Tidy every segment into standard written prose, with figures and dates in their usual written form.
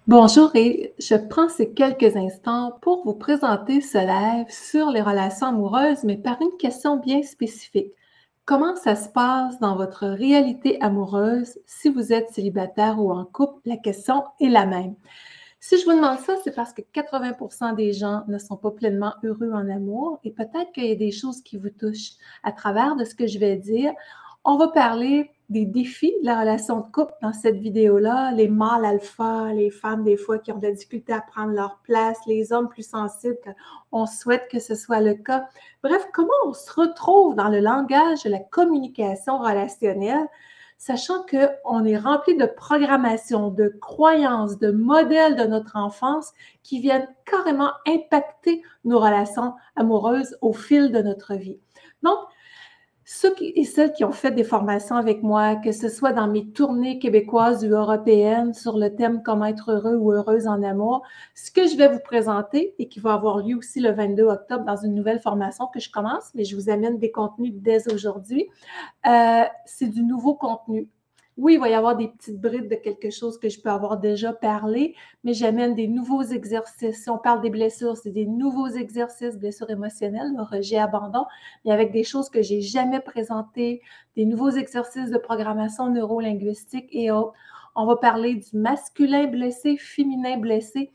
Bonjour et je prends ces quelques instants pour vous présenter ce live sur les relations amoureuses, mais par une question bien spécifique. Comment ça se passe dans votre réalité amoureuse si vous êtes célibataire ou en couple? La question est la même. Si je vous demande ça, c'est parce que 80% des gens ne sont pas pleinement heureux en amour et peut-être qu'il y a des choses qui vous touchent. À travers de ce que je vais dire, on va parler des défis de la relation de couple dans cette vidéo-là, les mâles alpha, les femmes des fois qui ont de la difficulté à prendre leur place, les hommes plus sensibles, on souhaite que ce soit le cas. Bref, comment on se retrouve dans le langage de la communication relationnelle, sachant qu'on est rempli de programmation, de croyances, de modèles de notre enfance qui viennent carrément impacter nos relations amoureuses au fil de notre vie. Donc, ceux et celles qui ont fait des formations avec moi, que ce soit dans mes tournées québécoises ou européennes sur le thème comment être heureux ou heureuse en amour, ce que je vais vous présenter et qui va avoir lieu aussi le 22 octobre dans une nouvelle formation que je commence, mais je vous amène des contenus dès aujourd'hui, c'est du nouveau contenu. Oui, il va y avoir des petites brides de quelque chose que je peux avoir déjà parlé, mais j'amène des nouveaux exercices. Si on parle des blessures, c'est des nouveaux exercices, blessures émotionnelles, le rejet, abandon, mais avec des choses que j'ai jamais présentées, des nouveaux exercices de programmation neurolinguistique et autres. On va parler du masculin blessé, féminin blessé,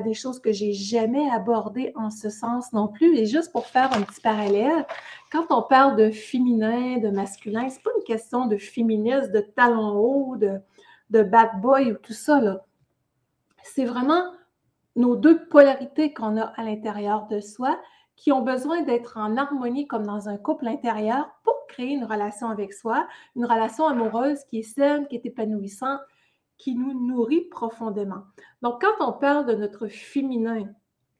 des choses que j'ai jamais abordées en ce sens non plus. Et juste pour faire un petit parallèle, quand on parle de féminin, de masculin, c'est pas une question de féministe, de talons hauts, de bad boy ou tout ça, là. C'est vraiment nos deux polarités qu'on a à l'intérieur de soi qui ont besoin d'être en harmonie comme dans un couple intérieur pour créer une relation avec soi, une relation amoureuse qui est saine, qui est épanouissante, qui nous nourrit profondément. Donc, quand on parle de notre féminin,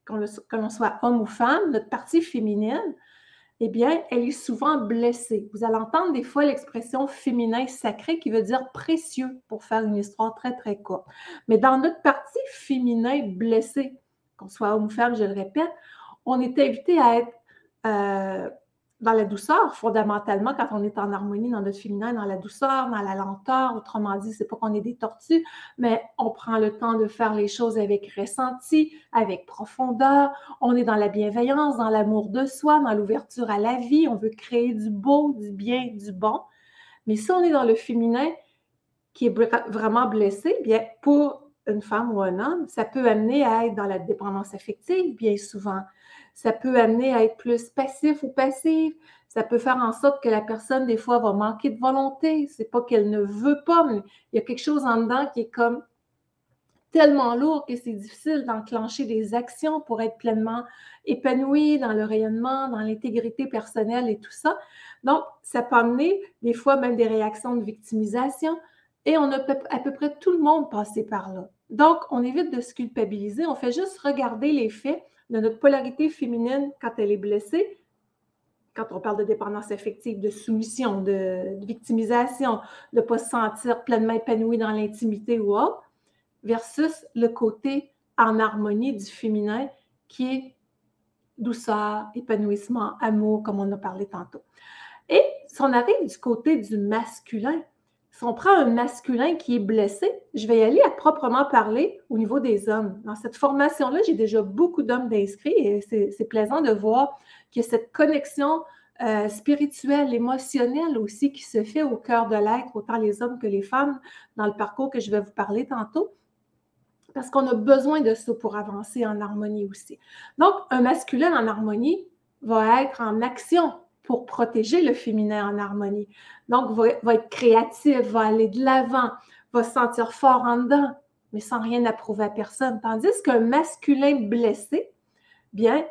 que l'on soit homme ou femme, notre partie féminine, eh bien, elle est souvent blessée. Vous allez entendre des fois l'expression féminin sacré qui veut dire précieux pour faire une histoire très, très courte. Mais dans notre partie féminin blessé, qu'on soit homme ou femme, je le répète, on est invité à être dans la douceur, fondamentalement, quand on est en harmonie dans notre féminin, dans la douceur, dans la lenteur. Autrement dit, c'est pas qu'on est des tortues, mais on prend le temps de faire les choses avec ressenti, avec profondeur. On est dans la bienveillance, dans l'amour de soi, dans l'ouverture à la vie. On veut créer du beau, du bien, du bon. Mais si on est dans le féminin qui est vraiment blessé, bien, pour une femme ou un homme, ça peut amener à être dans la dépendance affective, bien souvent. Ça peut amener à être plus passif ou passive. Ça peut faire en sorte que la personne, des fois, va manquer de volonté. C'est pas qu'elle ne veut pas, mais il y a quelque chose en dedans qui est comme tellement lourd que c'est difficile d'enclencher des actions pour être pleinement épanoui dans le rayonnement, dans l'intégrité personnelle et tout ça. Donc, ça peut amener des fois même des réactions de victimisation et on a à peu près tout le monde passé par là. Donc, on évite de se culpabiliser, on fait juste regarder les faits de notre polarité féminine quand elle est blessée, quand on parle de dépendance affective, de soumission, de victimisation, de ne pas se sentir pleinement épanoui dans l'intimité ou autre, versus le côté en harmonie du féminin qui est douceur, épanouissement, amour, comme on a parlé tantôt. Et si on arrive du côté du masculin, si on prend un masculin qui est blessé, je vais y aller à proprement parler au niveau des hommes. Dans cette formation-là, j'ai déjà beaucoup d'hommes d'inscrits et c'est plaisant de voir qu'il y a cette connexion spirituelle, émotionnelle aussi qui se fait au cœur de l'être, autant les hommes que les femmes, dans le parcours que je vais vous parler tantôt. Parce qu'on a besoin de ça pour avancer en harmonie aussi. Donc, un masculin en harmonie va être en action pour protéger le féminin en harmonie. Donc, va être créatif, va aller de l'avant, va se sentir fort en dedans, mais sans rien approuver à personne. Tandis qu'un masculin blessé, bien,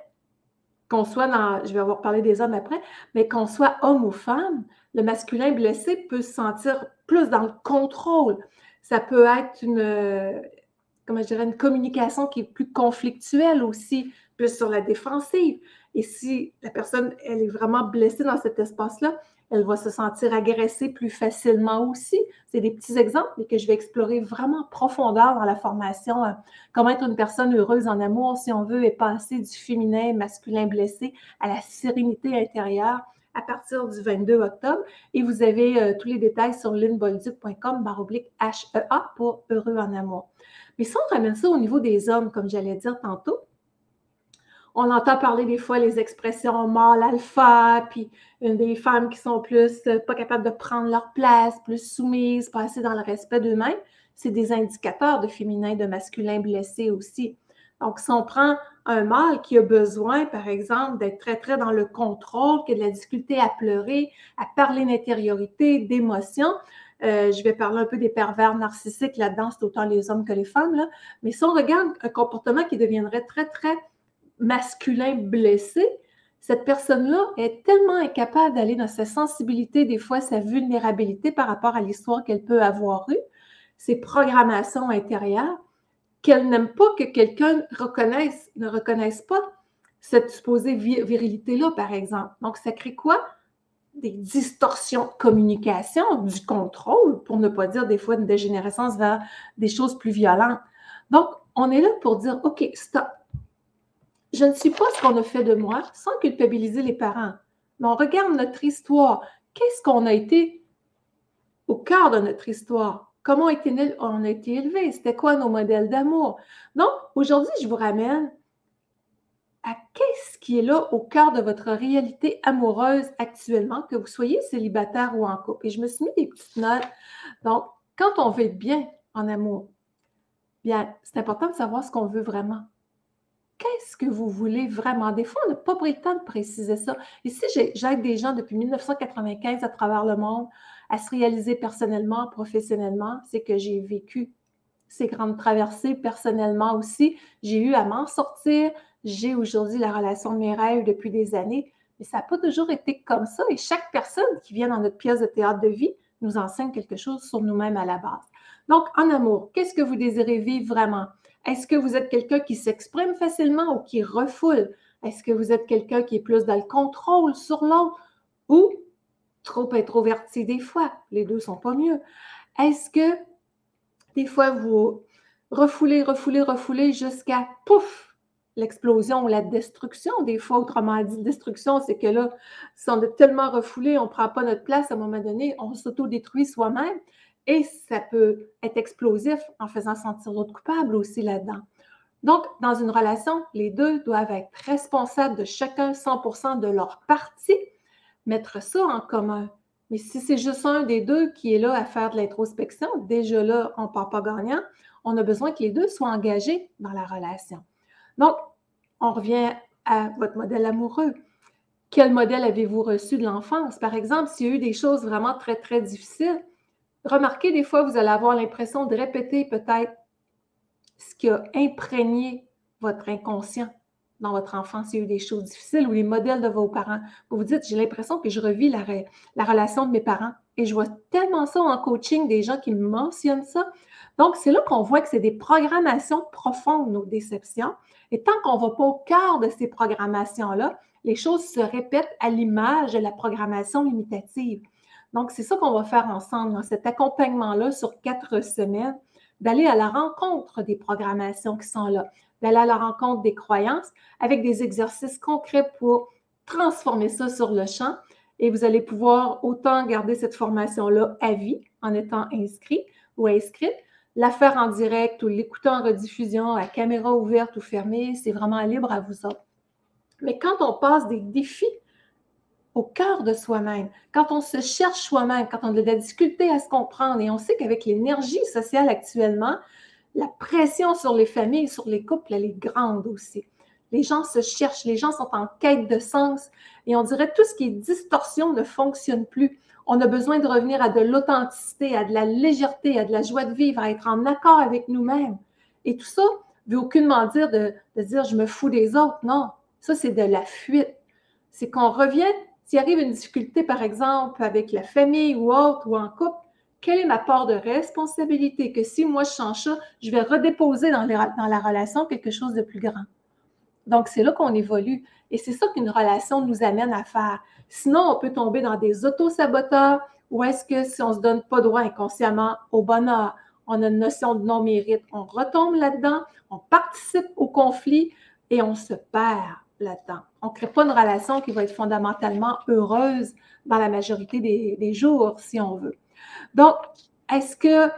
qu'on soit dans, je vais avoir parlé des hommes après, mais qu'on soit homme ou femme, le masculin blessé peut se sentir plus dans le contrôle. Ça peut être comment je dirais, une communication qui est plus conflictuelle aussi, plus sur la défensive. Et si la personne, elle est vraiment blessée dans cet espace-là, elle va se sentir agressée plus facilement aussi. C'est des petits exemples, mais que je vais explorer vraiment en profondeur dans la formation. Comment être une personne heureuse en amour, si on veut, et passer du féminin, masculin blessé à la sérénité intérieure à partir du 22 octobre. Et vous avez tous les détails sur lynnebolduc.com/HEA pour Heureux en amour. Mais si on ramène ça au niveau des hommes, comme j'allais dire tantôt, on entend parler des fois les expressions mâle alpha, puis des femmes qui sont plus pas capables de prendre leur place, plus soumises, pas assez dans le respect d'eux-mêmes. C'est des indicateurs de féminin, de masculin blessé aussi. Donc, si on prend un mâle qui a besoin, par exemple, d'être très, très dans le contrôle, qui a de la difficulté à pleurer, à parler d'intériorité, d'émotions, je vais parler un peu des pervers narcissiques là-dedans, c'est autant les hommes que les femmes, là. Mais si on regarde un comportement qui deviendrait très, très masculin blessé, cette personne-là est tellement incapable d'aller dans sa sensibilité, des fois sa vulnérabilité par rapport à l'histoire qu'elle peut avoir eue, ses programmations intérieures, qu'elle n'aime pas que quelqu'un ne reconnaisse pas cette supposée virilité-là, par exemple. Donc, ça crée quoi? Des distorsions de communication, du contrôle, pour ne pas dire des fois une dégénérescence vers des choses plus violentes. Donc, on est là pour dire, OK, stop. Je ne suis pas ce qu'on a fait de moi, sans culpabiliser les parents. Mais on regarde notre histoire. Qu'est-ce qu'on a été au cœur de notre histoire? Comment on a été élevé? C'était quoi nos modèles d'amour? Donc, aujourd'hui, je vous ramène à qu'est-ce qui est là au cœur de votre réalité amoureuse actuellement, que vous soyez célibataire ou en couple. Et je me suis mis des petites notes. Donc, quand on veut être bien en amour, bien, c'est important de savoir ce qu'on veut vraiment. Qu'est-ce que vous voulez vraiment? Des fois, on n'a pas pris le temps de préciser ça. Ici, j'aide des gens depuis 1995 à travers le monde à se réaliser personnellement, professionnellement. C'est que j'ai vécu ces grandes traversées personnellement aussi. J'ai eu à m'en sortir. J'ai aujourd'hui la relation de mes rêves depuis des années. Mais ça n'a pas toujours été comme ça. Et chaque personne qui vient dans notre pièce de théâtre de vie nous enseigne quelque chose sur nous-mêmes à la base. Donc, en amour, qu'est-ce que vous désirez vivre vraiment? Est-ce que vous êtes quelqu'un qui s'exprime facilement ou qui refoule? Est-ce que vous êtes quelqu'un qui est plus dans le contrôle sur l'autre ou trop introverti des fois? Les deux sont pas mieux. Est-ce que des fois vous refoulez jusqu'à pouf, l'explosion ou la destruction? Des fois, autrement dit, destruction, c'est que là, si on est tellement refoulé, on ne prend pas notre place à un moment donné, on s'auto-détruit soi-même. Et ça peut être explosif en faisant sentir l'autre coupable aussi là-dedans. Donc, dans une relation, les deux doivent être responsables de chacun 100% de leur partie, mettre ça en commun. Mais si c'est juste un des deux qui est là à faire de l'introspection, déjà là, on ne part pas gagnant. On a besoin que les deux soient engagés dans la relation. Donc, on revient à votre modèle amoureux. Quel modèle avez-vous reçu de l'enfance? Par exemple, s'il y a eu des choses vraiment très, très difficiles, remarquez, des fois, vous allez avoir l'impression de répéter peut-être ce qui a imprégné votre inconscient dans votre enfance. Il y a eu des choses difficiles ou les modèles de vos parents. Vous vous dites, j'ai l'impression que je revis la relation de mes parents. Et je vois tellement ça en coaching, des gens qui me mentionnent ça. Donc, c'est là qu'on voit que c'est des programmations profondes, nos déceptions. Et tant qu'on ne va pas au cœur de ces programmations-là, les choses se répètent à l'image de la programmation imitative. Donc, c'est ça qu'on va faire ensemble dans cet accompagnement-là sur 4 semaines, d'aller à la rencontre des programmations qui sont là, d'aller à la rencontre des croyances avec des exercices concrets pour transformer ça sur le champ. Et vous allez pouvoir autant garder cette formation-là à vie en étant inscrit ou inscrite, la faire en direct ou l'écouter en rediffusion à caméra ouverte ou fermée, c'est vraiment libre à vous autres. Mais quand on passe des défis au cœur de soi-même, quand on se cherche soi-même, quand on a de la difficulté à se comprendre, et on sait qu'avec l'énergie sociale actuellement, la pression sur les familles, sur les couples, elle est grande aussi. Les gens se cherchent, les gens sont en quête de sens, et on dirait tout ce qui est distorsion ne fonctionne plus. On a besoin de revenir à de l'authenticité, à de la légèreté, à de la joie de vivre, à être en accord avec nous-mêmes. Et tout ça ne veut aucunement dire de dire « je me fous des autres ». Non, ça c'est de la fuite. C'est qu'on revient. S'il arrive une difficulté, par exemple, avec la famille ou autre, ou en couple, quelle est ma part de responsabilité? Que si moi je change ça, je vais redéposer dans la relation quelque chose de plus grand. Donc, c'est là qu'on évolue. Et c'est ça qu'une relation nous amène à faire. Sinon, on peut tomber dans des auto-saboteurs ou est-ce que si on ne se donne pas droit inconsciemment au bonheur, on a une notion de non-mérite, on retombe là-dedans, on participe au conflit et on se perd. là-dedans. On ne crée pas une relation qui va être fondamentalement heureuse dans la majorité des jours, si on veut. Donc, est-ce que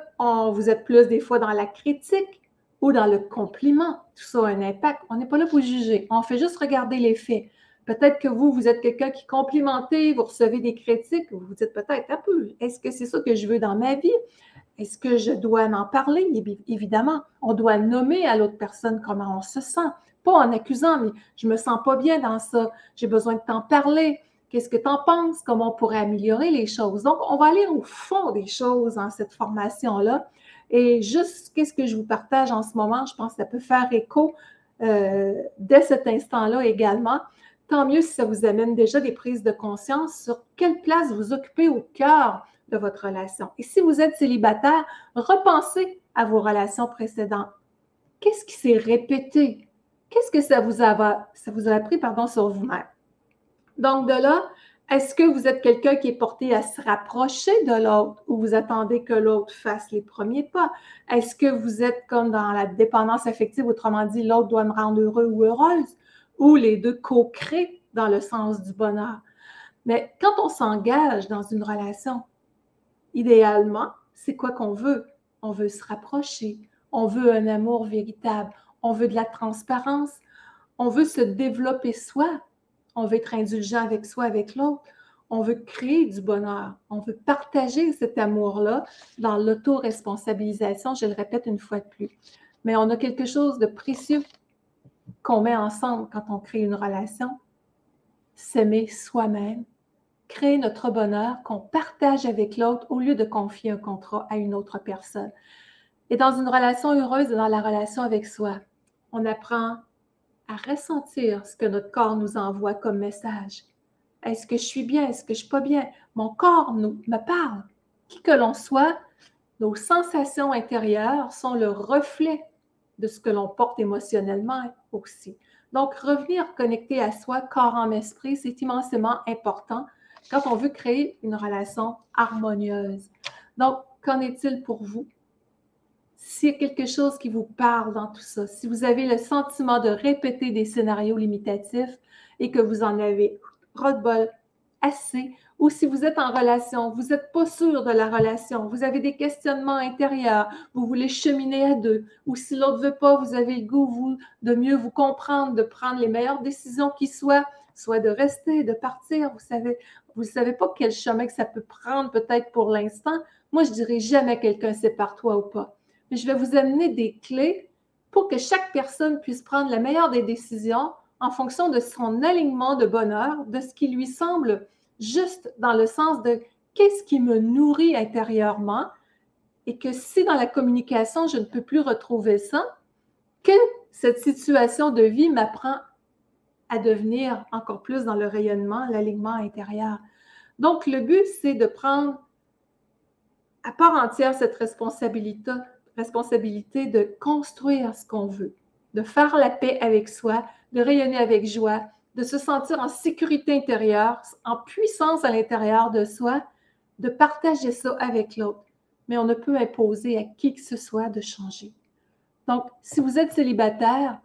vous êtes plus des fois dans la critique ou dans le compliment? Tout ça a un impact. On n'est pas là pour juger. On fait juste regarder les faits. Peut-être que vous êtes quelqu'un qui complimentez, vous recevez des critiques, vous vous dites peut-être un peu, est-ce que c'est ça que je veux dans ma vie? Est-ce que je dois en parler? Évidemment, on doit nommer à l'autre personne comment on se sent. Pas en accusant, mais je me sens pas bien dans ça, j'ai besoin de t'en parler. Qu'est-ce que tu en penses? Comment on pourrait améliorer les choses? Donc, on va aller au fond des choses dans cette formation-là. Et juste, qu'est-ce que je vous partage en ce moment? Je pense que ça peut faire écho dès cet instant-là également. Tant mieux si ça vous amène déjà des prises de conscience sur quelle place vous occupez au cœur de votre relation. Et si vous êtes célibataire, repensez à vos relations précédentes. Qu'est-ce qui s'est répété? Qu'est-ce que ça vous a appris sur vous-même? Donc, de là, est-ce que vous êtes quelqu'un qui est porté à se rapprocher de l'autre ou vous attendez que l'autre fasse les premiers pas? Est-ce que vous êtes comme dans la dépendance affective, autrement dit, l'autre doit me rendre heureux ou heureuse? Ou les deux co-créent dans le sens du bonheur? Mais quand on s'engage dans une relation, idéalement, c'est quoi qu'on veut? On veut se rapprocher, on veut un amour véritable, on veut de la transparence, on veut se développer soi, on veut être indulgent avec soi, avec l'autre, on veut créer du bonheur, on veut partager cet amour-là dans l'auto-responsabilisation, je le répète une fois de plus. Mais on a quelque chose de précieux qu'on met ensemble quand on crée une relation, s'aimer soi-même, créer notre bonheur qu'on partage avec l'autre au lieu de confier un contrat à une autre personne. Et dans une relation heureuse, dans la relation avec soi, on apprend à ressentir ce que notre corps nous envoie comme message. Est-ce que je suis bien? Est-ce que je ne suis pas bien? Mon corps me parle. Qui que l'on soit, nos sensations intérieures sont le reflet de ce que l'on porte émotionnellement aussi. Donc, revenir connecté à soi, corps, âme, esprit, c'est immensément important quand on veut créer une relation harmonieuse. Donc, qu'en est-il pour vous? S'il y a quelque chose qui vous parle dans tout ça, si vous avez le sentiment de répéter des scénarios limitatifs et que vous en avez ras-le-bol assez, ou si vous êtes en relation, vous n'êtes pas sûr de la relation, vous avez des questionnements intérieurs, vous voulez cheminer à deux, ou si l'autre ne veut pas, vous avez le goût, vous, de mieux vous comprendre, de prendre les meilleures décisions qui soient, soit de rester, de partir, vous savez pas quel chemin que ça peut prendre peut-être pour l'instant. Moi, je dirais jamais quelqu'un sépare-toi ou pas. Mais je vais vous amener des clés pour que chaque personne puisse prendre la meilleure des décisions en fonction de son alignement de bonheur, de ce qui lui semble juste dans le sens de qu'est-ce qui me nourrit intérieurement et que si dans la communication, je ne peux plus retrouver ça, que cette situation de vie m'apprend à devenir encore plus dans le rayonnement, l'alignement intérieur. Donc, le but, c'est de prendre à part entière cette responsabilité de construire ce qu'on veut, de faire la paix avec soi, de rayonner avec joie, de se sentir en sécurité intérieure, en puissance à l'intérieur de soi, de partager ça avec l'autre. Mais on ne peut imposer à qui que ce soit de changer. Donc, si vous êtes célibataire,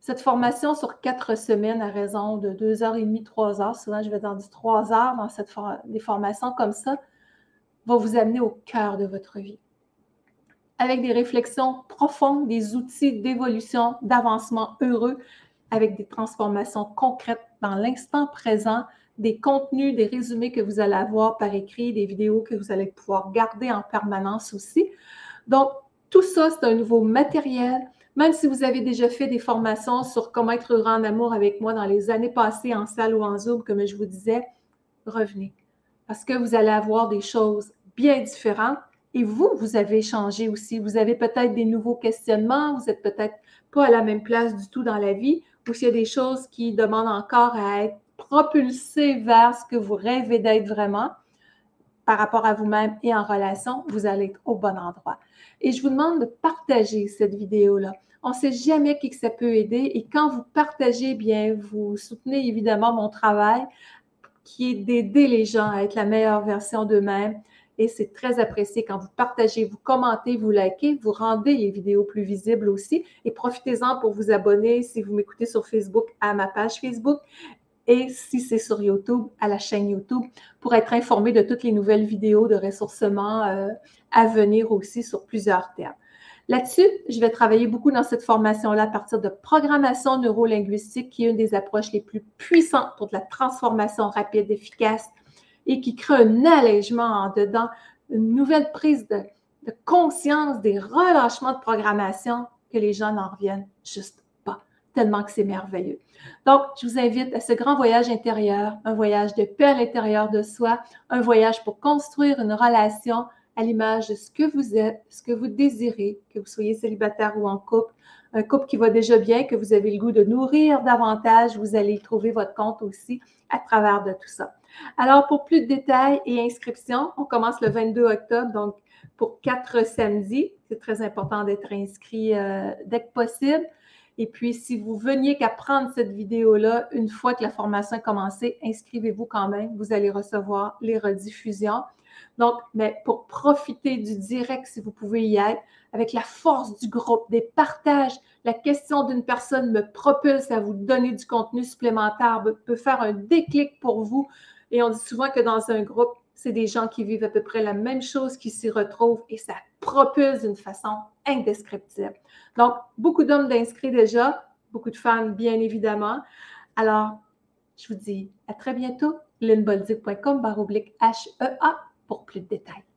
cette formation sur 4 semaines à raison de 2h30, 3 heures, souvent je vais dans du 3 heures dans des formations comme ça, va vous amener au cœur de votre vie. Avec des réflexions profondes, des outils d'évolution, d'avancement heureux, avec des transformations concrètes dans l'instant présent, des contenus, des résumés que vous allez avoir par écrit, des vidéos que vous allez pouvoir garder en permanence aussi. Donc, tout ça, c'est un nouveau matériel. Même si vous avez déjà fait des formations sur comment être heureux en amour avec moi dans les années passées en salle ou en Zoom, comme je vous disais, revenez. Parce que vous allez avoir des choses bien différentes et vous avez changé aussi. Vous avez peut-être des nouveaux questionnements, vous n'êtes peut-être pas à la même place du tout dans la vie, ou s'il y a des choses qui demandent encore à être propulsées vers ce que vous rêvez d'être vraiment par rapport à vous-même et en relation, vous allez être au bon endroit. Et je vous demande de partager cette vidéo-là. On ne sait jamais qui que ça peut aider et quand vous partagez, bien, vous soutenez évidemment mon travail qui est d'aider les gens à être la meilleure version d'eux-mêmes et c'est très apprécié quand vous partagez, vous commentez, vous likez, vous rendez les vidéos plus visibles aussi et profitez-en pour vous abonner si vous m'écoutez sur Facebook à ma page Facebook et si c'est sur YouTube, à la chaîne YouTube pour être informé de toutes les nouvelles vidéos de ressourcement à venir aussi sur plusieurs thèmes. Là-dessus, je vais travailler beaucoup dans cette formation-là à partir de programmation neurolinguistique, qui est une des approches les plus puissantes pour de la transformation rapide, efficace et qui crée un allègement en dedans, une nouvelle prise de conscience des relâchements de programmation que les gens n'en reviennent juste pas, tellement que c'est merveilleux. Donc, je vous invite à ce grand voyage intérieur, un voyage de paix à l'intérieur de soi, un voyage pour construire une relation à l'image de ce que vous êtes, ce que vous désirez, que vous soyez célibataire ou en couple, un couple qui va déjà bien, que vous avez le goût de nourrir davantage, vous allez y trouver votre compte aussi à travers de tout ça. Alors, pour plus de détails et inscriptions, on commence le 22 octobre, donc pour 4 samedis. C'est très important d'être inscrit dès que possible. Et puis, si vous veniez qu'à prendre cette vidéo-là, une fois que la formation a commencé, inscrivez-vous quand même. Vous allez recevoir les rediffusions. Donc, mais pour profiter du direct, si vous pouvez y être, avec la force du groupe, des partages, la question d'une personne me propulse à vous donner du contenu supplémentaire, peut faire un déclic pour vous. Et on dit souvent que dans un groupe, c'est des gens qui vivent à peu près la même chose qui s'y retrouvent et ça propulse d'une façon indescriptible. Donc, beaucoup d'hommes d'inscrits déjà, beaucoup de femmes bien évidemment. Alors, je vous dis à très bientôt, lynnebolduc.com/HEA pour plus de détails.